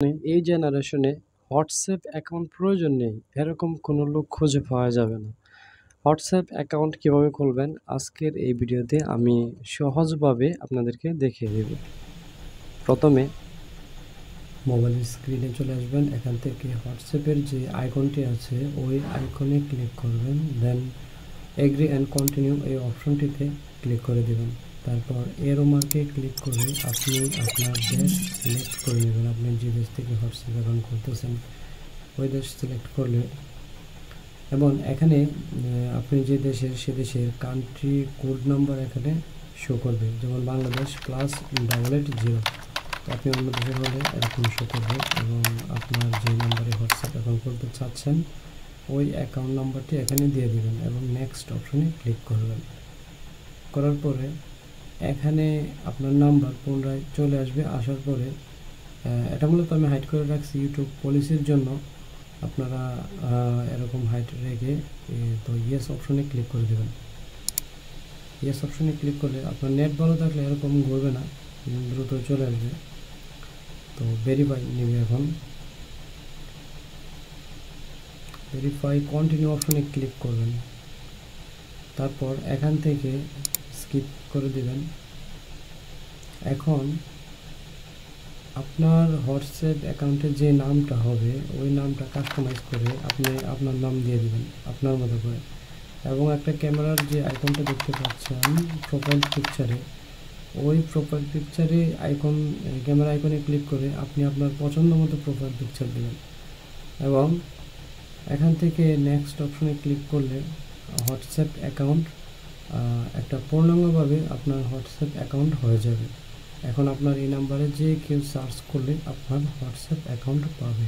এই জেনারেশনে WhatsApp account প্রয়োজন নেই এরকম কোনো লোক খুঁজে পাওয়া যাবে না। হোয়াটসঅ্যাপ অ্যাকাউন্ট কিভাবে খুলবেন আজকের এই ভিডিওতে আমি সহজভাবে আপনাদেরকে দেখিয়ে দেব। প্রথমে মোবাইলের স্ক্রিনে চলে আসবেন, এখান থেকে হোয়াটসঅ্যাপের যে আইকনটি আছে ওই আইকনে ক্লিক করবেন, দেন এগ্রি অ্যান্ড কন্টিনিউ এই অপশনটিতে ক্লিক করে দেবেন। তারপর এরো মার্কে ক্লিক করে আপনি আপনার দেশ সিলেক্ট করে নেবেন। আপনি যে দেশ থেকে হোয়াটসঅ্যাপ অ্যাকাউন্ট করতেছেন ওই দেশ সিলেক্ট করলে এবং এখানে আপনি যে দেশের সে দেশের কান্ট্রি কোড নাম্বার এখানে শো করবে, যেমন বাংলাদেশ +880। আপনি অন্য দেশের হলে এরকম শো করবে এবং আপনার যে নাম্বারে হোয়াটসঅ্যাপ অ্যাকাউন্ট করতে চাচ্ছেন ওই অ্যাকাউন্ট নাম্বারটি এখানে দিয়ে দিবেন এবং নেক্সট অপশনে ক্লিক করবেন। করার পরে এখানে আপনার নাম্বার পুনরায় চলে আসবে। আসার পরে এটা মূলত আমি হাইড করে রাখছি ইউটিউব পলিসির জন্য, আপনারা এরকম হাইড রেখে তো ইয়েস অপশনে ক্লিক করে দেবেন। ইয়েস অপশনে ক্লিক করলে আপনার নেট ভালো থাকলে এরকম ঘুরবে না, দ্রুত চলে আসবে। তো ভেরিফাই নেবে, এখন ভেরিফাই কন্টিনিউ অপশনে ক্লিক করবেন। তারপর এখান থেকে স্কিপ করে দেবেন। এখন আপনার হোয়াটসঅ্যাপ অ্যাকাউন্টের যে নামটা হবে ওই নামটা কাস্টমাইজ করে আপনি আপনার নাম দিয়ে দেবেন আপনার মতো করে, এবং একটা ক্যামেরার যে আইকনটা দেখতে পাচ্ছেন প্রোফাইল পিকচারে, ওই প্রোফাইল পিকচারে আইকন ক্যামেরা আইকনে ক্লিক করে আপনি আপনার পছন্দ মতো প্রোফাইল পিকচার দেবেন এবং এখান থেকে নেক্সট অপশনে ক্লিক করলে হোয়াটসঅ্যাপ অ্যাকাউন্ট একটা পূর্ণাঙ্গভাবে আপনার হোয়াটসঅ্যাপ অ্যাকাউন্ট হয়ে যাবে। এখন আপনার এই নাম্বারে যে কেউ সার্চ করলে আপনার হোয়াটসঅ্যাপ অ্যাকাউন্ট পাবে।